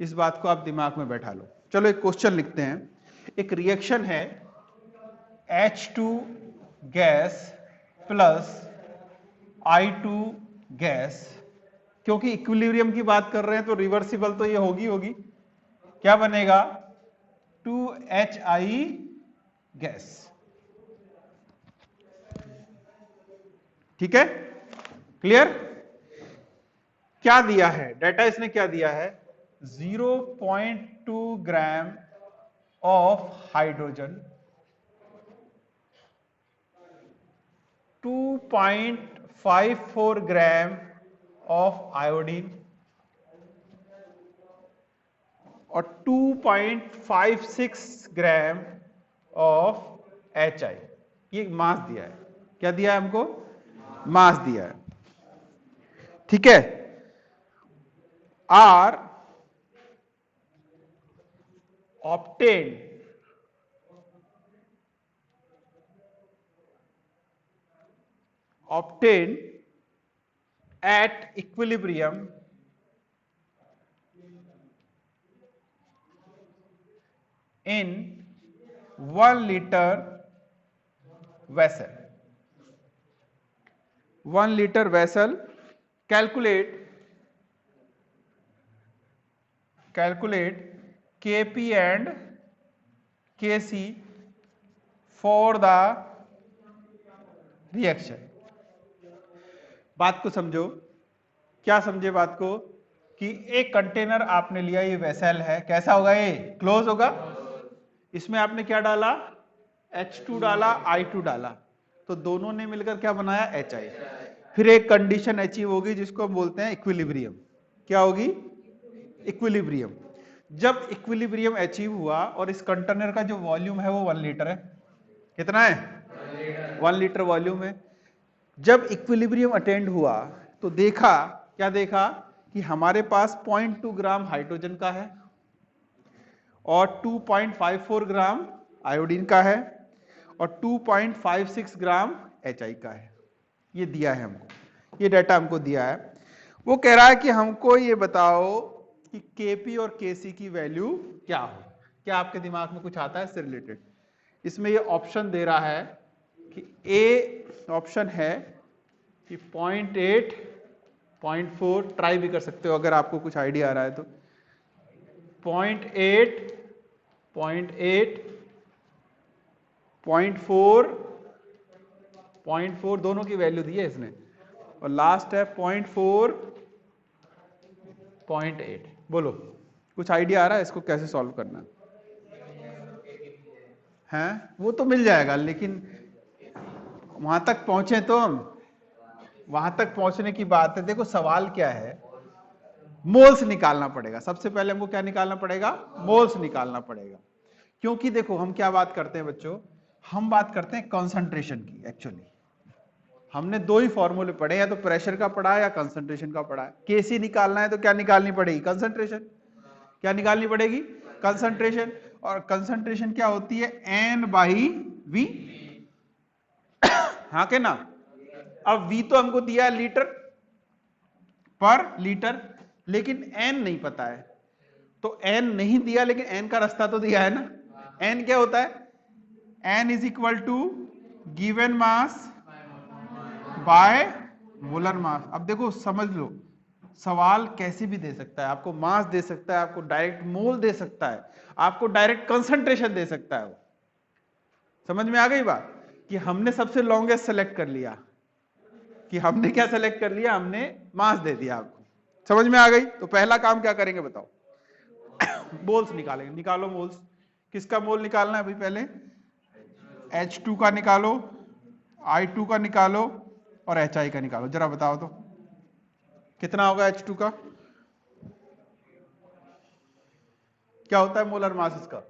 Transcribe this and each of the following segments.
इस बात को आप दिमाग में बैठा लो। चलो एक क्वेश्चन लिखते हैं। एक रिएक्शन है H2 gas plus I2 gas, क्योंकि इक्विलिब्रियम की बात कर रहे हैं तो रिवर्सिबल तो ये होगी। क्या बनेगा? 2HI gas. ठीक है, क्लियर? क्या दिया है डाटा, इसने क्या दिया है? 0.2 gram of hydrogen, 2.54 gram of iodine और 2.56 ग्राम ऑफ HI। ये मास दिया है। क्या दिया है हमको? मास दिया है। ठीक है, are obtained at equilibrium in 1 liter vessel. 1 liter vessel. Calculate Kp and Kc for the reaction. बात को समझो। क्या समझे बात को? कि एक कंटेनर आपने लिया, ये वेसल है, कैसा होगा? ये क्लोज होगा। इसमें आपने क्या डाला? H2 डाला, I2 डाला, तो दोनों ने मिलकर क्या बनाया? HI। फिर एक कंडीशन अचीव होगी जिसको हम बोलते हैं इक्विलिब्रियम। क्या होगी? इक्विलिब्रियम। जब इक्विलिब्रियम अचीव हुआ और इस कंटेनर का जो वॉल्यूम है वो 1 लीटर है। कितना है? 1 लीटर वॉल्यूम है। जब इक्विलिब्रियम अटेंड हुआ तो देखा, क्या देखा? कि हमारे पास 0.2 ग्राम हाइड्रोजन का है और 2.54 ग्राम आयोडीन का है और 2.56 ग्राम HI का है। ये दिया है हमको, ये डाटा हमको दिया है। वो कह रहा है कि हमको ये बताओ कि Kp और Kc की वैल्यू क्या हो। क्या आपके दिमाग में कुछ आता है इससे रिलेटेड? इसमें ये ऑप्शन दे रहा है कि ए ऑप्शन है कि 0.8, 0.4, ट्राई भी कर सकते हो अगर आपको कुछ आइडिया आ रहा है तो। 0.8, 0.4 दोनों की वैल्यू दी है इसने, और लास्ट है 0.4, 0.8। बोलो, कुछ आइडिया आ रहा है इसको कैसे सॉल्व करना है? वो तो मिल जाएगा, लेकिन वहां तक पहुंचे तो हम, वहां तक पहुंचने की बात है। देखो सवाल क्या है, मोल्स निकालना पड़ेगा। सबसे पहले हमको क्या निकालना पड़ेगा? मोल्स निकालना पड़ेगा। क्योंकि देखो हम क्या बात करते हैं बच्चों, हम बात करते हैं कंसंट्रेशन की। एक्चुअली हमने दो ही फॉर्मूले पढ़े, या तो प्रेशर का पढ़ा है या कंसंट्रेशन का पढ़ा है। केसी निकालना है तो क्या निकालनी पड़ेगी? कंसंट्रेशन। क्या निकालनी पड़ेगी? कंसंट्रेशन। और कंसंट्रेशन क्या होती है? N/V। हाँ के ना? अब V तो हमको दिया है लीटर पर लीटर, लेकिन N नहीं पता है। तो N नहीं दिया, लेकिन N का रास्ता तो दिया है ना। N क्या होता है? N is equal to given mass by molar mass. अब देखो समझ लो, सवाल कैसे भी दे सकता है। आपको मास दे सकता है, आपको डायरेक्ट मोल दे सकता है, आपको डायरेक्ट कंसंट्रेशन दे सकता है। वो समझ में आ गई बात? कि हमने सबसे लॉन्गेस्ट सेलेक्ट कर लिया, कि हमने क्या सेलेक्ट कर लिया? हमने मास दे दिया आपको। समझ में आ गई? तो पहला काम क्या करेंगे बताओ? मोल्स निकालेंगे। निकालो मोल्स। किसका मोल निकालना है? अभी पहले H2 का निकालो, I2 का निकालो और HI का निकालो। जरा बताओ तो कितना होगा H2 का? क्या होता है मोलर मास इसका?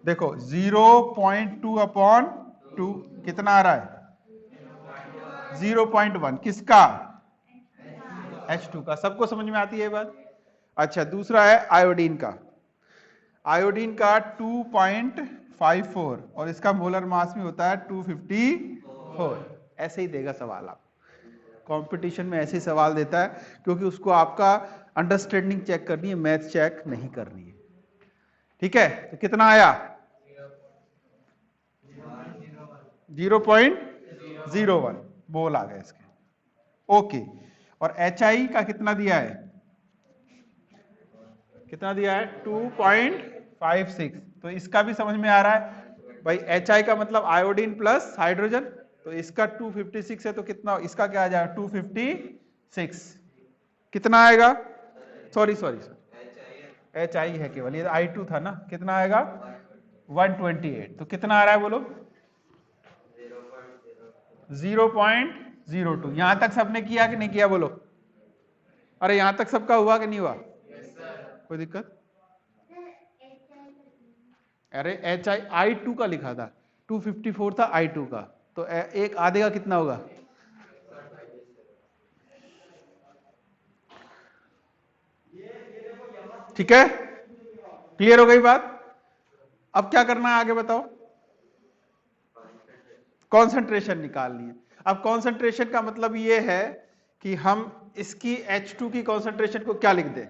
देखो 0.2/2 कितना आ रहा है? 0.1। किसका? H2 का। सबको समझ में आती है बात? अच्छा, दूसरा है आयोडीन का। आयोडीन का 2.54 और इसका मोलर मास में होता है 254। ऐसे ही देगा सवाल। आप कंपटीशन में ऐसे ही सवाल देता है, क्योंकि उसको आपका अंडरस्टैंडिंग चेक करनी है, मैथ चेक नहीं करनी है। ठीक है, तो कितना आया? 0.01 बोल आ गए इसके। ओके, और एच आई का कितना दिया है? कितना दिया है? 2.56। तो इसका भी समझ में आ रहा है भाई, एच आई का मतलब आयोडीन प्लस हाइड्रोजन, तो इसका 256 है, तो कितना इसका क्या आ जाएगा? 256। कितना आएगा? सॉरी एच आई है केवल, ये I2 था ना। कितना आएगा? 128। तो कितना आ रहा है बोलो? 0.02। यहां तक सबने किया कि नहीं किया बोलो? अरे यहां तक सबका हुआ कि नहीं हुआ? कोई दिक्कत? अरे एच आई I2 का लिखा था, 254 था I2 का, तो एक आधे का कितना होगा? ठीक है, क्लियर हो गई बात? अब क्या करना है आगे बताओ? कॉन्सेंट्रेशन निकालनी है। अब कॉन्सेंट्रेशन का मतलब ये है कि हम इसकी H2 की कॉन्सेंट्रेशन को क्या लिख दें?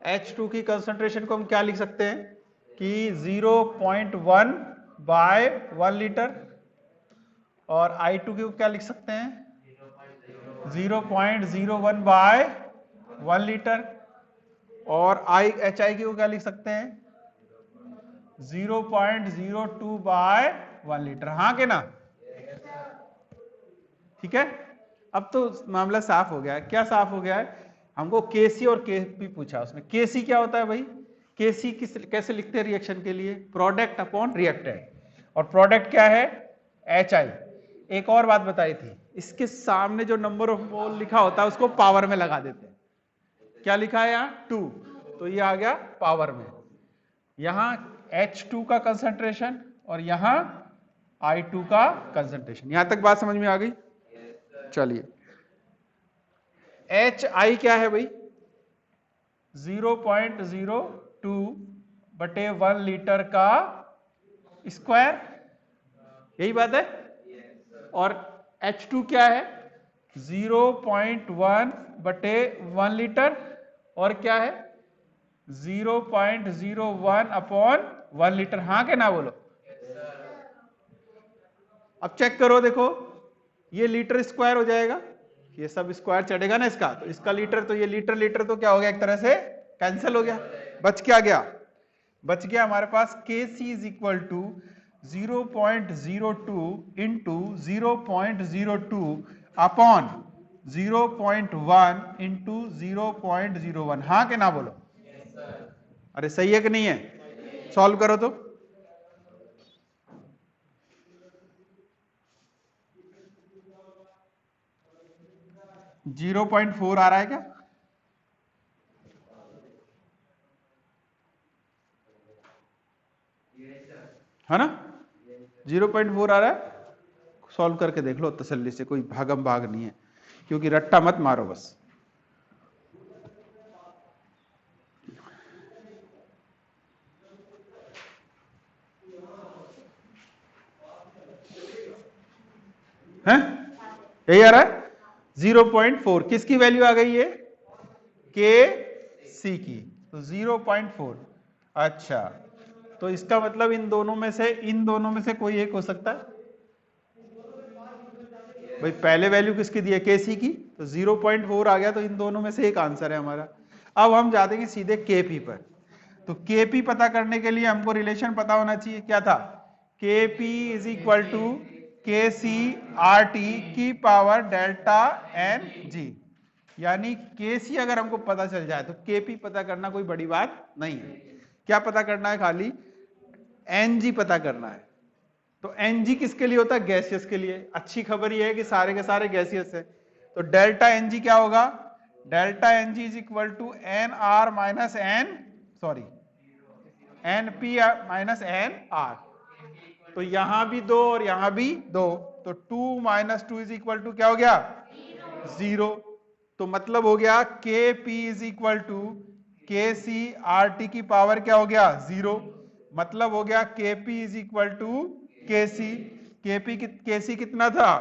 H2 की कॉन्सेंट्रेशन को हम क्या लिख सकते हैं कि 0.1 बाय 1 लीटर, और I2 को क्या लिख सकते हैं? 0.01 बाय 1 लीटर, और HI को क्या लिख सकते हैं? 0.02 बाय 1 लीटर। हाँ के ना? ठीक है, अब तो मामला साफ हो गया है। क्या साफ हो गया है? हमको केसी और केपी पूछा, उसमें केसी क्या होता है भाई? केसी कैसे लिखते हैं रिएक्शन के लिए? प्रोडक्ट अपॉन रिएक्टेंट, और प्रोडक्ट क्या है? H I. एक और बात बताई थी, इसके सामने जो नंबर ऑफ मोल लिखा होता है उसको पावर में लगा देते हैं। क्या लिखा है यहाँ? 2, तो ये आ गया पावर में। यहां H2 का कंसंट्रेशन और यहां I2 का कंसंट्रेशन। यहां तक बात समझ में आ गई? चलिए, एच आई क्या है भाई? 0.02 बटे 1 लीटर का स्क्वायर, यही बात है। और H2 क्या है? 0.1 बटे 1 लीटर, और क्या है? 0.01 अपॉन 1 लीटर। हाँ के ना बोलो? अब चेक करो, देखो ये लीटर स्क्वायर हो जाएगा, ये सब स्क्वायर चढ़ेगा ना इसका, तो इसका लीटर, तो ये लीटर लीटर तो क्या हो गया? एक तरह से कैंसिल हो गया। बच क्या गया? बच गया हमारे पास Kc is equal to 0.02 into 0.02 upon 0.1 into 0.01। हाँ के ना बोलो? अरे सही है कि नहीं है? सॉल्व करो तो। 0.4 आ रहा है क्या? है ना? 0.4 आ रहा है। सॉल्व करके देख लो तसल्ली से, कोई भागम भाग नहीं है, क्योंकि रट्टा मत मारो बस। हैं? यही आ रहा है 0.4। किसकी वैल्यू आ गई है? के सी की, तो 0.4। अच्छा, तो इसका मतलब इन दोनों में से कोई एक हो सकता है भाई। पहले वैल्यू किसकी दी है? के सी की, तो 0.4 आ गया, तो इन दोनों में से एक आंसर है हमारा। अब हम जाते हैं सीधे केपी पर। तो केपी पता करने के लिए हमको रिलेशन पता होना चाहिए। क्या था? केपी इज इक्वल टू के सी आर टी की पावर डेल्टा एन जी। यानी के सी अगर हमको पता चल जाए तो केपी पता करना कोई बड़ी बात नहीं है। क्या पता करना है? खाली एन जी पता करना है। तो एन जी किसके लिए होता है? गैसियस के लिए। अच्छी खबर यह है कि सारे के सारे गैसियस है, तो डेल्टा एन जी क्या होगा? Delta N G is equal to N R minus N, sorry N P minus N R. तो यहां भी 2 और यहां भी 2, तो 2 माइनस 2 इज इक्वल टू क्या हो गया? 0। तो मतलब हो गया के पी इज इक्वल टू के सी आर टी की पावर क्या हो गया? 0। मतलब हो गया के पी इज इक्वल टू के सी। के सी कितना था?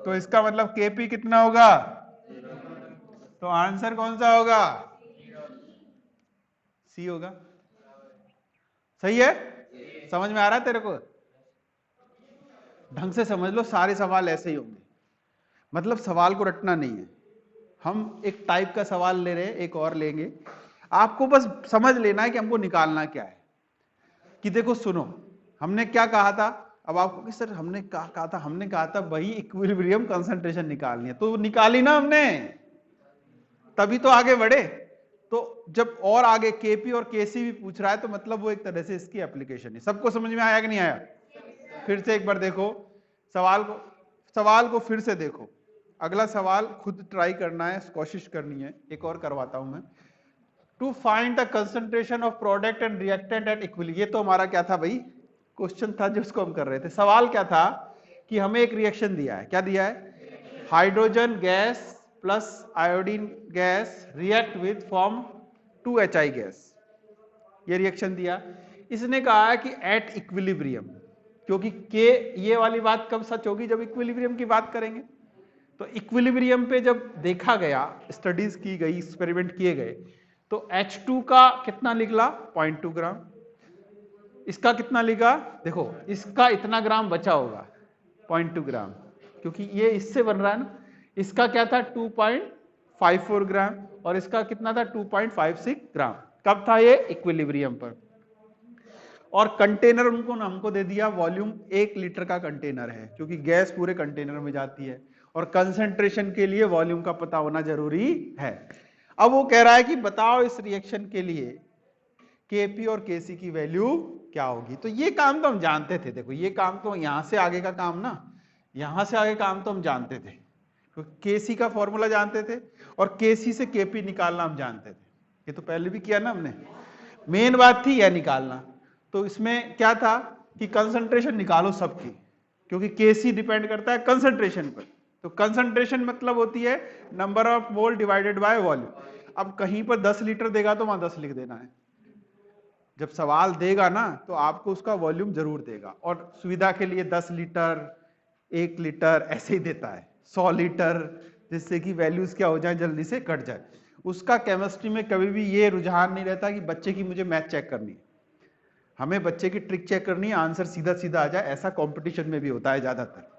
तो इसका मतलब के पी कितना होगा? तो आंसर कौन सा होगा? सी होगा। सही है? समझ में आ रहा है तेरे को? ढंग से समझ लो, सारे सवाल ऐसे ही होंगे। मतलब सवाल को रटना नहीं है। हम एक टाइप का सवाल ले रहे हैं, एक और लेंगे, आपको बस समझ लेना है कि हमको निकालना क्या है। कि देखो सुनो, हमने क्या कहा था, अब आपको कि सर हमने कहा था वही इक्विलिब्रियम कंसंट्रेशन निकालनी है, तो निकाली ना हमने, तभी तो आगे बढ़े। तो जब और आगे केपी और केसी भी पूछ रहा है तो मतलब वो एक तरह से इसकी एप्लीकेशन है। सबको समझ में आया कि नहीं आया? फिर से एक बार देखो सवाल को फिर से देखो। अगला सवाल खुद ट्राई करना है, कोशिश करनी है। एक और करवाता हूं मैं। To find the concentration of product and reactant at equilibrium. ये तो हमारा क्या था भाई, क्वेश्चन था जिसको हम कर रहे थे। सवाल क्या था कि हमें एक रिएक्शन दिया है। क्या दिया है? Hydrogen gas plus iodine gas react with form 2HI gas. ये रिएक्शन दिया। इसने कहा है कि एट इक्विलिब्रियम, क्योंकि के ये वाली बात कब सच होगी? जब इक्विलिब्रियम की बात करेंगे। तो इक्विलिब्रियम पे जब देखा गया, स्टडीज की गई, एक्सपेरिमेंट किए गए, तो H2 का कितना निकला? 0.2 ग्राम। इसका कितना लिखा? देखो इसका इतना ग्राम बचा होगा 0.2 ग्राम, क्योंकि ये इससे बन रहा है ना। इसका क्या था? 2.54 ग्राम, और इसका कितना था? 2.56 ग्राम। कब था ये? इक्विलिब्रियम पर। और कंटेनर उनको हमको दे दिया, वॉल्यूम 1 लीटर का कंटेनर है, क्योंकि गैस पूरे कंटेनर में जाती है, और कंसंट्रेशन के लिए वॉल्यूम का पता होना जरूरी है। अब वो कह रहा है कि बताओ इस रिएक्शन के लिए केपी और केसी की वैल्यू क्या होगी। तो ये काम तो हम जानते थे। देखो ये काम तो यहां से आगे का काम ना, यहां से आगे काम तो हम जानते थे, तो केसी का फॉर्मूला जानते थे, और केसी से केपी निकालना हम जानते थे। ये तो पहले भी किया ना हमने। मेन बात थी यह निकालना। तो इसमें क्या था कि कंसंट्रेशन निकालो सबकी, क्योंकि केसी डिपेंड करता है कंसंट्रेशन पर। तो कंसंट्रेशन मतलब होती है number of mole divided by volume. अब कहीं पर 10 लीटर देगा तो वहां 10 लिख देना है। जब सवाल देगा ना तो आपको उसका वॉल्यूम जरूर देगा, और सुविधा के लिए 10 लीटर, 1 लीटर ऐसे ही देता है, 100 लीटर, जिससे कि वैल्यूज क्या हो जाए, जल्दी से कट जाए। उसका केमिस्ट्री में कभी भी ये रुझान नहीं रहता कि बच्चे की मुझे मैथ चेक करनी है। हमें बच्चे की ट्रिक चेक करनी है, आंसर सीधा सीधा आ जाए। ऐसा कंपटीशन में भी होता है ज्यादातर।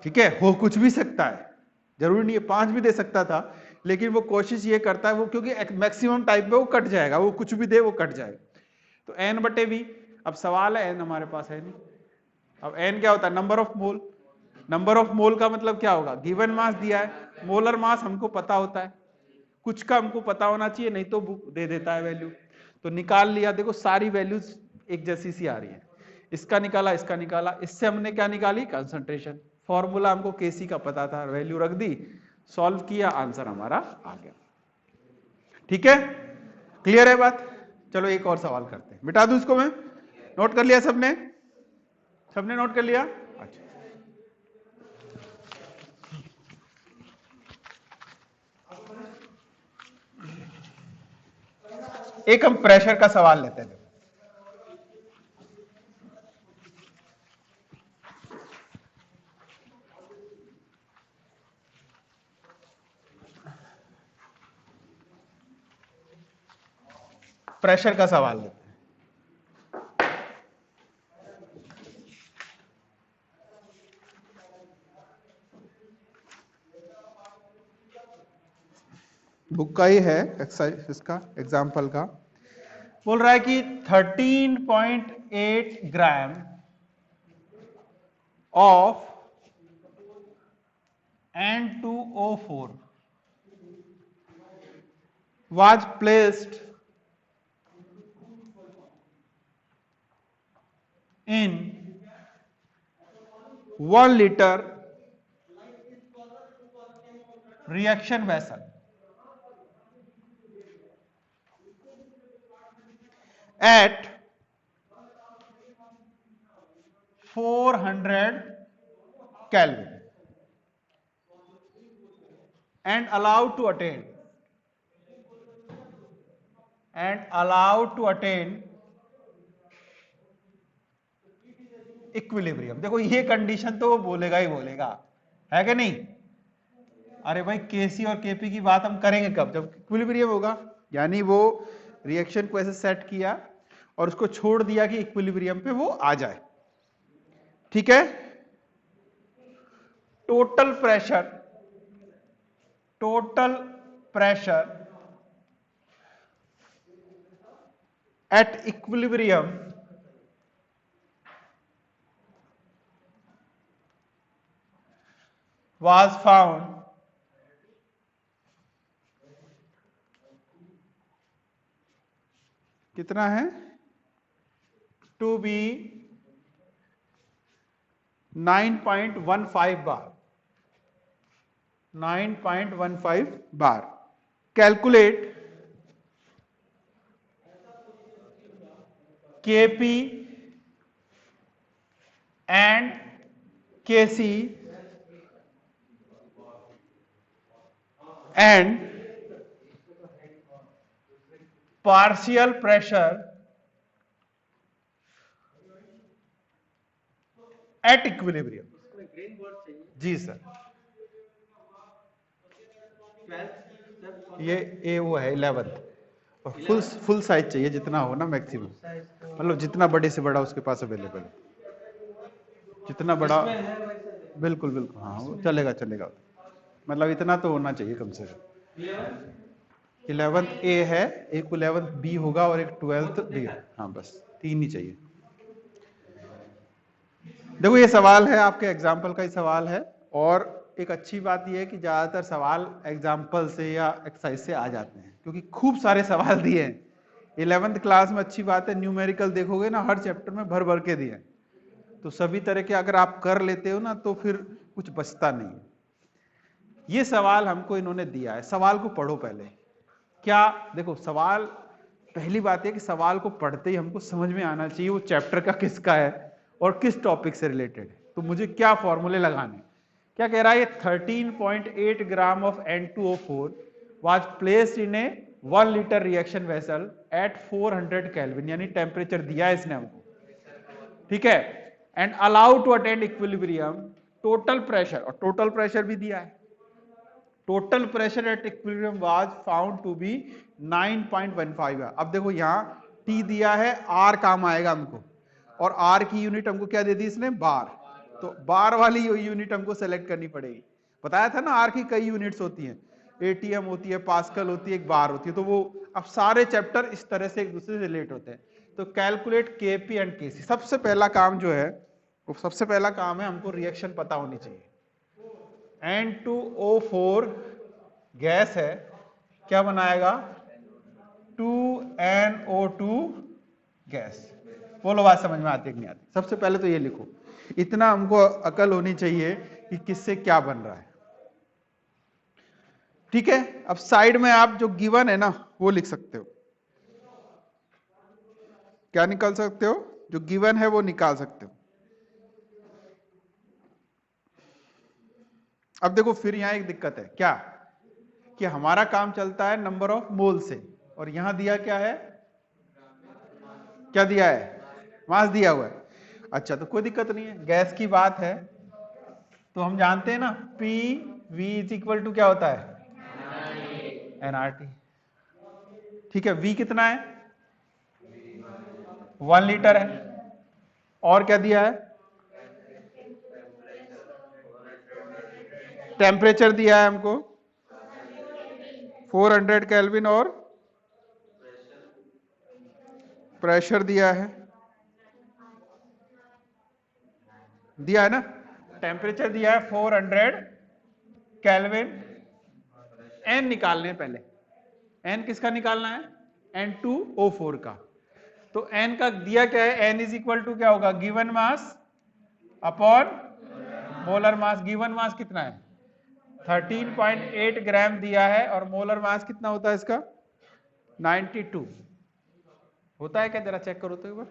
ठीक है, हो कुछ भी सकता है, जरूरी नहीं है 5 भी दे सकता था, लेकिन वो कोशिश ये करता है वो, क्योंकि मैक्सिमम टाइप में वो कट जाएगा, वो कुछ भी दे वो कट जाएगा। तो n बटे v। अब सवाल है n हमारे पास है नहीं। अब n क्या होता है? Number of mole. Number of mole का मतलब क्या होगा? गिवन मास दिया है, मोलर मास हमको पता होता है, कुछ का हमको पता होना चाहिए, नहीं तो बुक दे देता है वैल्यू। तो निकाल लिया। देखो सारी वैल्यूज एक जैसी सी आ रही है। इसका निकाला, इसका निकाला, इससे हमने क्या निकाली? कंसंट्रेशन। फॉर्मूला हमको केसी का पता था, वैल्यू रख दी, सॉल्व किया, आंसर हमारा आ गया। ठीक है, क्लियर है बात? चलो एक और सवाल करते हैं। मिटा दूं इसको मैं? नोट कर लिया सबने? सबने नोट कर लिया? अच्छा, एक हम प्रेशर का सवाल लेते हैं। प्रेशर का सवाल लेते हैं। बुक का ही है एक्सरसाइज, इसका एग्जाम्पल का। बोल रहा है कि 13.8 gram of N2O4 was placed in 1 liter reaction vessel at 400 Kelvin and allowed to attain equilibrium. देखो ये कंडीशन तो वो बोलेगा ही बोलेगा, है कि नहीं? अरे भाई केसी और केपी की बात हम करेंगे कब, जब इक्विलिब्रियम होगा। यानी वो रिएक्शन को ऐसे सेट किया और उसको छोड़ दिया कि इक्विलिब्रियम पे वो आ जाए। ठीक है, total pressure at equilibrium was found कितना है, to be 9.15 bar, 9.15 bar. Calculate KP and KC and partial pressure at equilibrium. जी सर, ये वो है 11th, और फुल साइज चाहिए जितना हो ना मैक्सिमम, मतलब जितना बड़े से बड़ा उसके पास अवेलेबल है, जितना बड़ा। बिल्कुल बिल्कुल, हाँ वो चलेगा चलेगा, मतलब इतना तो होना चाहिए कम से कम। 11th ए है, एक 11th बी होगा और एक 12th डी। हाँ बस 3 ही चाहिए। देखो ये सवाल है, आपके एग्जाम्पल का ही सवाल है, और एक अच्छी बात यह है कि ज्यादातर सवाल एग्जाम्पल से या एक्सरसाइज से आ जाते हैं, क्योंकि खूब सारे सवाल दिए हैं 11th क्लास में। अच्छी बात है, न्यूमेरिकल देखोगे ना हर चैप्टर में भर भर के दिए हैं, तो सभी तरह के अगर आप कर लेते हो ना तो फिर कुछ बचता नहीं। ये सवाल हमको इन्होंने दिया है, सवाल को पढ़ो पहले। क्या देखो सवाल, पहली बात है कि सवाल को पढ़ते ही हमको समझ में आना चाहिए वो चैप्टर का किसका है और किस टॉपिक से रिलेटेड है, तो मुझे क्या फॉर्मूले लगाने। क्या कह रहा है, 13.8 gram of N2O4 was placed in a 1 litre reaction vessel at 400 kelvin, यानी टेम्परेचर दिया है इसने हमको, ठीक है, and allowed to attend equilibrium. Total pressure, और टोटल प्रेशर भी दिया है, total pressure at equilibrium was found to be 9.15 है। अब देखो यहां T दिया है, R काम आएगा हमको, और R की यूनिट हमको क्या दे दी इसने, बार, तो बार वाली यूनिट हमको सेलेक्ट करनी पड़ेगी। बताया था ना R की कई यूनिट्स होती हैं, ATM होती है, पास्कल होती है, एक बार होती है, तो वो अब सारे चैप्टर इस तरह से एक दूसरे से रिलेट होते हैं। तो कैलकुलेट KP एंड KC, सबसे पहला काम जो है वो, सबसे पहला काम है हमको रिएक्शन पता होनी चाहिए। N2O4 गैस है, क्या बनाएगा, 2NO2 गैस। बोलो बात समझ में आती है कि नहीं आती। सबसे पहले तो ये लिखो, इतना हमको अकल होनी चाहिए कि किससे क्या बन रहा है। ठीक है, अब साइड में आप जो गिवन है ना वो लिख सकते हो। क्या निकाल सकते हो, जो गिवन है वो निकाल सकते हो। अब देखो फिर यहां एक दिक्कत है, क्या कि हमारा काम चलता है नंबर ऑफ मोल से, और यहां दिया क्या है, क्या दिया है, मास दिया हुआ है। अच्छा तो कोई दिक्कत नहीं है, गैस की बात है तो हम जानते हैं ना P V is equal to क्या होता है, NRT। ठीक है, वी कितना है, 1 लीटर है, और क्या दिया है, टेम्परेचर दिया है हमको 400 केल्विन, और प्रेशर दिया है ना, टेम्परेचर दिया है 400 केल्विन। एन निकालने पहले, एन किसका निकालना है, N2O4 का। तो एन का दिया क्या है, एन इज इक्वल टू क्या होगा, given mass upon molar mass. Given mass कितना है, 13.8 ग्राम दिया है, और मोलर मास कितना होता है इसका, 92 होता है क्या, जरा चेक करो तो एक बार।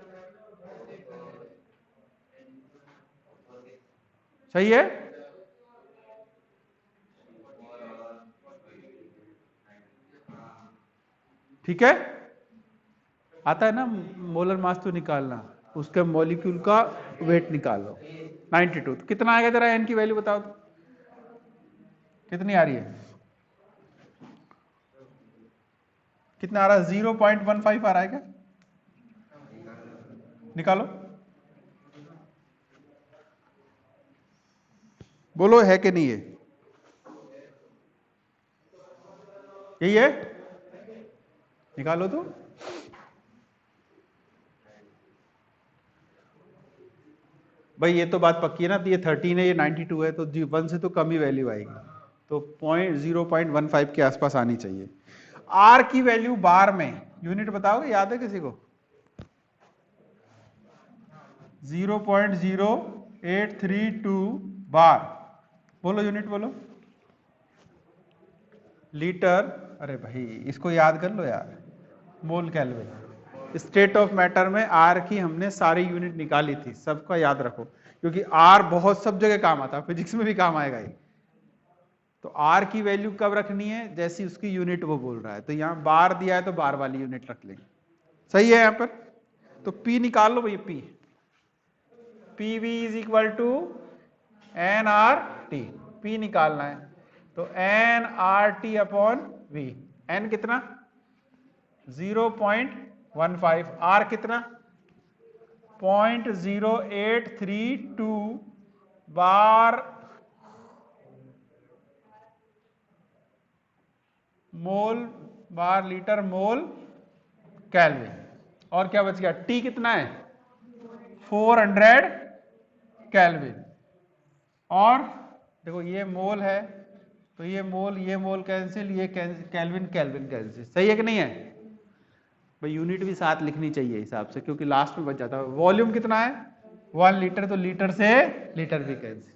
सही है, ठीक है, आता है ना मोलर मास तो निकालना, उसके मॉलिक्यूल का वेट निकाल लो 92। तो कितना आएगा, जरा एन की वैल्यू बताओ तो, कितनी आ रही है? कितना आ रहा है? 0.15 आ रहा है क्या? निकालो, बोलो है कि नहीं है? यही है, निकालो तो। भाई ये तो बात पक्की है ना, तो ये 13 है, ये 92 है, तो 1 से तो कम ही वैल्यू आएगी, तो 0.15 के आसपास आनी चाहिए। आर की वैल्यू बार में यूनिट बताओगे, याद है किसी को? 0.0832 बार, बोलो यूनिट बोलो। लीटर, अरे भाई इसको याद कर लो यार, मोल केल्विन। स्टेट ऑफ मैटर में आर की हमने सारी यूनिट निकाली थी, सबका याद रखो, क्योंकि आर बहुत सब जगह काम आता है, फिजिक्स में भी काम आएगा ये। तो आर की वैल्यू कब रखनी है? जैसी उसकी यूनिट वो बोल रहा है, तो यहाँ बार दिया है तो बार वाली यूनिट रख लेंगे, सही है यहाँ पर। तो P निकाल लो भैया, P PV is equal to NRT, P निकालना है, तो NRT अपॉन V। N कितना? 0.15, R कितना? 0.0832 बार मोल बार लीटर मोल केल्विन। और क्या बच गया? T कितना है? 400 केल्विन। और देखो ये मोल है, तो ये मोल कैंसिल, ये केल्विन केल्विन कैंसिल, सही है कि नहीं है भाई? यूनिट भी साथ लिखनी चाहिए हिसाब से, क्योंकि लास्ट में बच जाता है। वॉल्यूम कितना है? 1 लीटर, तो लीटर से लीटर भी कैंसिल।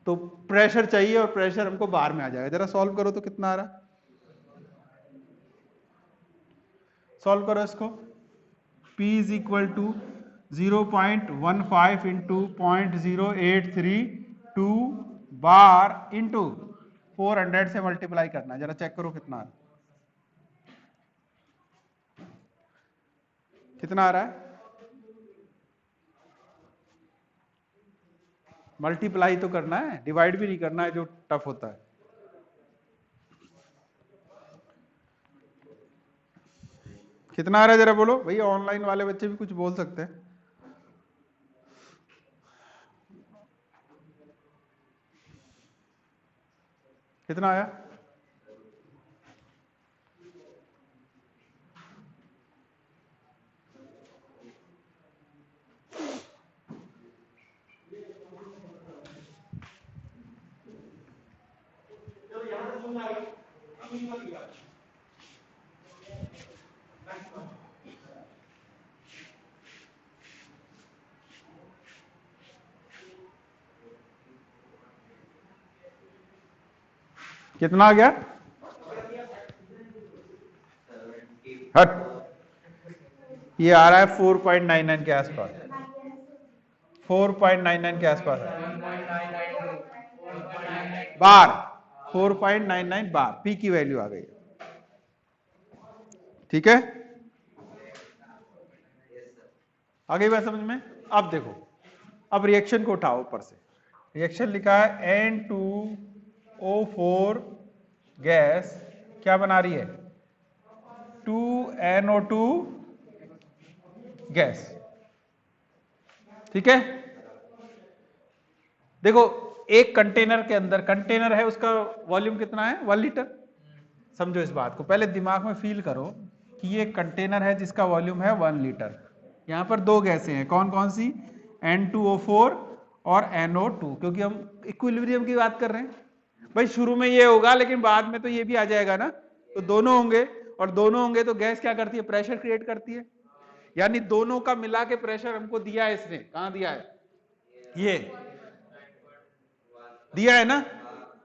तो प्रेशर चाहिए, और प्रेशर हमको बार में आ जाएगा। जरा सॉल्व करो तो कितना आ रहा है, सॉल्व करो इसको। P is equal to 0.15 into 0.0832 bar into 400 से मल्टीप्लाई करना है। जरा चेक करो कितना आ रहा है, कितना आ रहा है? मल्टीप्लाई तो करना है, डिवाइड भी नहीं करना है, जो टफ होता है। कितना आ रहा है जरा बोलो भैया, ऑनलाइन वाले बच्चे भी कुछ बोल सकते हैं। कितना आया? कितना आ गया? हट, ये आ रहा है 4.99 के आसपास, 4.99 के आसपास बार, 4.99 बार P की वैल्यू आ गई। ठीक है, आ गई बात समझ में? अब देखो, अब रिएक्शन को उठाओ ऊपर से। रिएक्शन लिखा है N2O4 गैस क्या बना रही है? 2NO2 gas. ठीक है, देखो एक कंटेनर के अंदर, कंटेनर है उसका वॉल्यूम कितना है? 1 लीटर। समझो इस बात को, पहले दिमाग में फील करो कि ये कंटेनर है जिसका वॉल्यूम है 1 लीटर। यहां पर दो गैसें हैं, कौन कौन सी? N2O4 और NO2, क्योंकि हम इक्विलिब्रियम की बात कर रहे हैं। भाई शुरू में ये होगा, लेकिन बाद में तो ये भी आ जाएगा ना, तो दोनों होंगे, और दोनों होंगे तो गैस क्या करती है? प्रेशर क्रिएट करती है। यानी दोनों का मिला के प्रेशर हमको दिया है इसने, कहां दिया है? ये दिया है ना,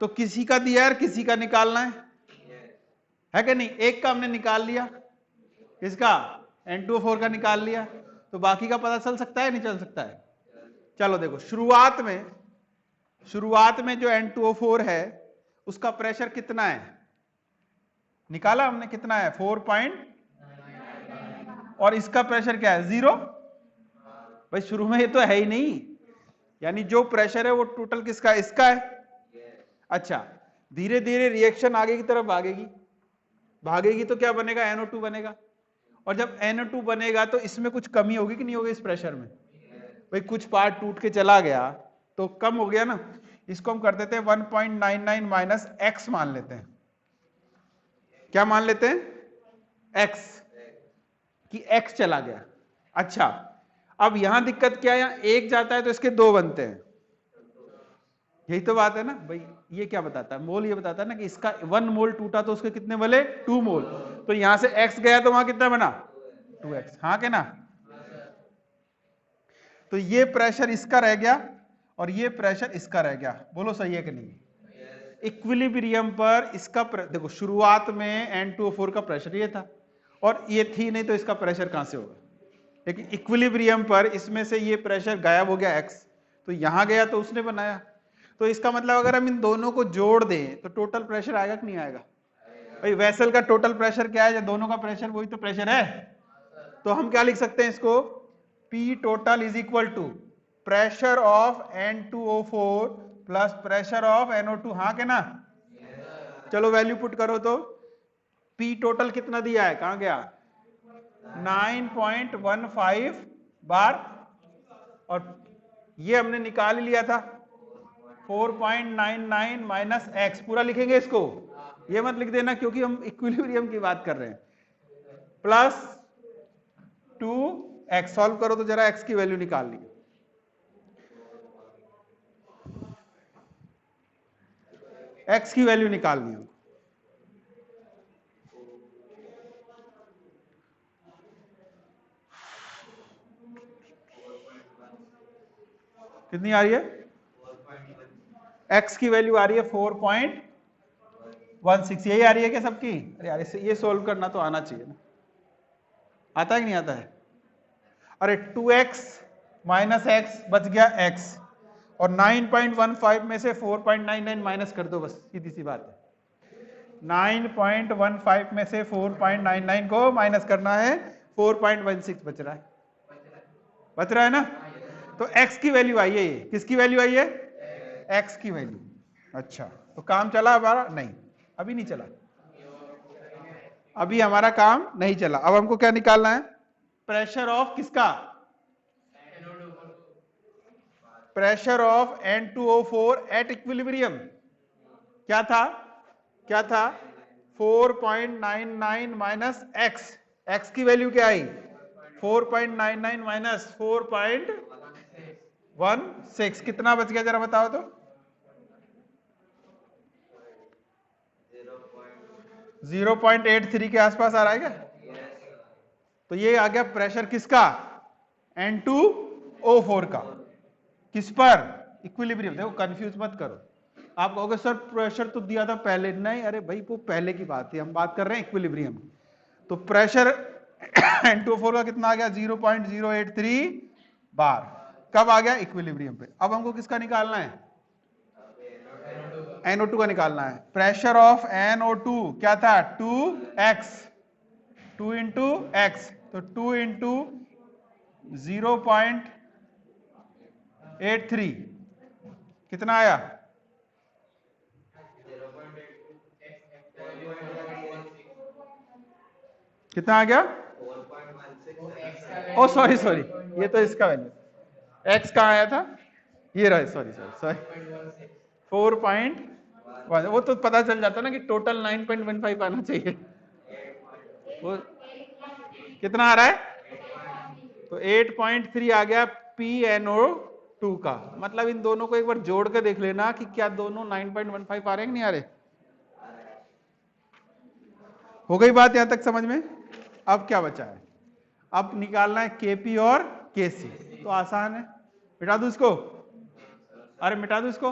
तो किसी का दिया है और किसी का निकालना है कि नहीं? एक का हमने निकाल लिया, इसका N2O4 का निकाल लिया, तो बाकी का पता चल सकता है नहीं चल सकता है? चलो देखो, शुरुआत में जो N2O4 है उसका प्रेशर कितना है? निकाला हमने, कितना है? 4. और इसका प्रेशर क्या है? 0। भाई शुरू में ये तो है ही नहीं, यानी जो प्रेशर है वो टोटल किसका है? इसका है। अच्छा, धीरे धीरे रिएक्शन आगे की तरफ भागेगी तो क्या बनेगा, NO2 बनेगा। और जब NO2 बनेगा तो इसमें कुछ कमी होगी कि नहीं होगी इस प्रेशर में, भाई कुछ पार्ट टूट के चला गया तो कम हो गया ना। इसको हम कर देते हैं 1.99 माइनस एक्स मान लेते हैं। क्या मान लेते हैं, x, कि x चला गया। अच्छा, अब यहां दिक्कत क्या है, यहां एक जाता है तो इसके दो बनते हैं, यही तो बात है ना भाई। ये क्या बताता है, मोल ये बताता है ना कि इसका 1 मोल टूटा तो उसके कितने बने, 2 मोल। तो यहां से x गया तो वहां कितना बना, 2x। हाँ के ना। तो ये प्रेशर इसका रह गया और ये प्रेशर इसका रह गया। बोलो सही है कि नहीं। इक्विलिब्रियम पर इसका देखो शुरुआत में N2O4 का प्रेशर ये था और ये थी नहीं तो इसका प्रेशर कहां से होगा। लेकिन इक्विलिब्रियम पर इसमें से ये प्रेशर गायब हो गया x, तो यहां गया तो उसने बनाया। तो इसका मतलब अगर हम इन दोनों को जोड़ दें तो टोटल प्रेशर आएगा कि नहीं आएगा। भाई वेसल का टोटल प्रेशर क्या है, जब दोनों का प्रेशर वही तो प्रेशर है। तो हम क्या लिख सकते हैं इसको, P total is equal to pressure of N2O4 plus pressure of NO2। हाँ के ना। चलो वैल्यू पुट करो तो P टोटल कितना दिया है, कहां गया, 9.15 बार, और ये हमने निकाल लिया था 4.99 माइनस एक्स। पूरा लिखेंगे इसको, ये मत लिख देना क्योंकि हम इक्विलिब्रियम की बात कर रहे हैं। प्लस 2x, सॉल्व करो तो जरा x की वैल्यू निकाल ली। x की वैल्यू निकालनी है, कितनी आ रही है, x की वैल्यू आ रही है 4.16। यही आ रही है क्या सबकी। अरे यार ये सोल्व करना तो आना चाहिए ना, आता है कि नहीं आता है। अरे 2x माइनस एक्स बच गया x, और 9.15 में से 4.99 माइनस कर दो, बस सीधी सी बात है। 9.15 में से 4.99 को माइनस करना है, 4.16 बच रहा है ना। तो x की वैल्यू आई है, ये किसकी वैल्यू आई है, x की वैल्यू। अच्छा, तो काम चला हमारा, नहीं अभी नहीं चला, अभी हमारा काम नहीं चला। अब हमको क्या निकालना है, प्रेशर ऑफ किसका, pressure of N2O4 at equilibrium. क्या था 4.99 माइनस एक्स। एक्स की वैल्यू क्या आई, 4.99 माइनस 4.16, कितना बच गया जरा बताओ तो। 0.83 के आसपास आ रहा है क्या। तो ये आ गया प्रेशर किसका, N2O4 का। किस पर, इक्विलिब्रियम। देखो कंफ्यूज मत करो, आप कहोगे सर प्रेशर तो दिया था पहले, नहीं अरे भाई वो पहले की बात है, हम बात कर रहे हैं इक्विलिब्रियम। तो प्रेशर N2O4 का कितना आ गया, 0.083 बार। कब आ गया, इक्विलिब्रियम पे। अब हमको किसका निकालना है, NO2 का निकालना है। प्रेशर ऑफ NO2 क्या था, 2x, 2 इंटू एक्स, तो 2 इंटू 0.83 कितना आया, कितना आ गया, ओ सॉरी ये तो इसका वैल्यू, x कहाँ आया था, ये रहा, सॉरी 4.1। वो तो पता चल जाता ना कि टोटल 9.15 आना चाहिए, वो कितना आ रहा है, तो 8.3 आ गया PNO2 का। मतलब इन दोनों को एक बार जोड़ के देख लेना कि क्या दोनों 9.15 आ रहे हैं कि नहीं आ रहे। हो गई बात यहां तक समझ में। अब क्या बचा है, अब निकालना है KP और KC। तो आसान है, मिटा दू इसको, अरे मिटा दू इसको,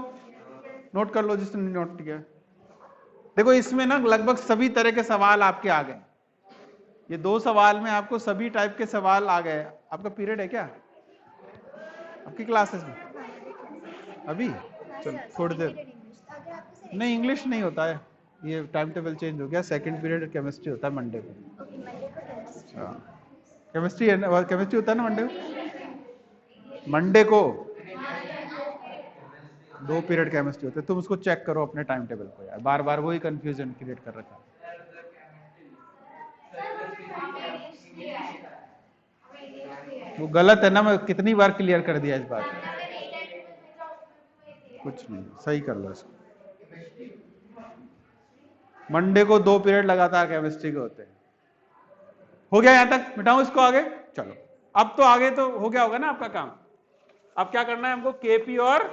नोट कर लो जिसने नोट किया। देखो इसमें ना लगभग सभी तरह के सवाल आपके आ गए, ये 2 सवाल में आपको सभी टाइप के सवाल आ गए। आपका पीरियड है क्या आपकी क्लासेस में अभी, चलो थोड़ी देर, नहीं इंग्लिश नहीं होता है, ये टाइम टेबल चेंज हो गया। सेकंड पीरियड केमिस्ट्री होता है मंडे को। केमिस्ट्री है ना, केमिस्ट्री होता है ना मंडे को, 2 पीरियड केमिस्ट्री होते हैं। तुम उसको चेक करो अपने टाइम टेबल को यार, बार बार वही कंफ्यूजन क्रिएट कर रखा है। वो गलत है ना, मैं कितनी बार क्लियर कर दिया इस बात को। कुछ नहीं, सही कर लो इसको। मंडे को 2 पीरियड लगातार केमिस्ट्री के होते हैं। हो गया यहां तक, मिटाऊं इसको आगे। चलो अब तो आगे तो हो गया होगा ना आपका काम। अब क्या करना है हमको, केपी और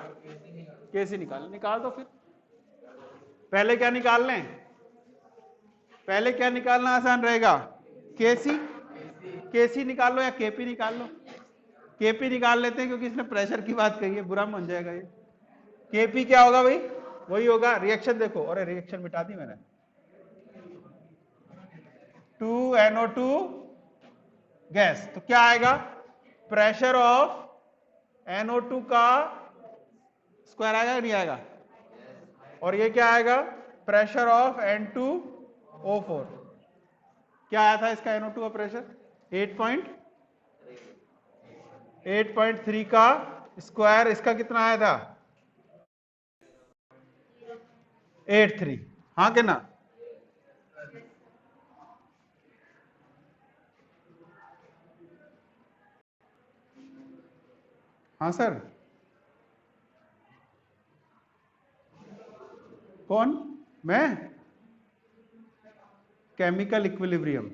केसी निकाल दो। फिर पहले क्या निकाल लें, पहले क्या निकालना आसान रहेगा, केसी। केसी निकाल लो या केपी निकाल लो। केपी निकाल लेते हैं क्योंकि इसने प्रेशर की बात कही है, बुरा मान जाएगा ये। केपी क्या होगा भाई, वही होगा, रिएक्शन देखो, अरे रिएक्शन मिटा दी मैंने। 2NO2 गैस, तो क्या आएगा, प्रेशर ऑफ NO2 का स्क्वायर आएगा नहीं आएगा, और ये क्या आएगा, प्रेशर ऑफ N2O4। क्या आया था इसका NO2 का प्रेशर, 8.3 का स्क्वायर, इसका कितना आया था 83। हाँ के ना, हाँ सर। कौन, मैं, केमिकल इक्विलिब्रियम।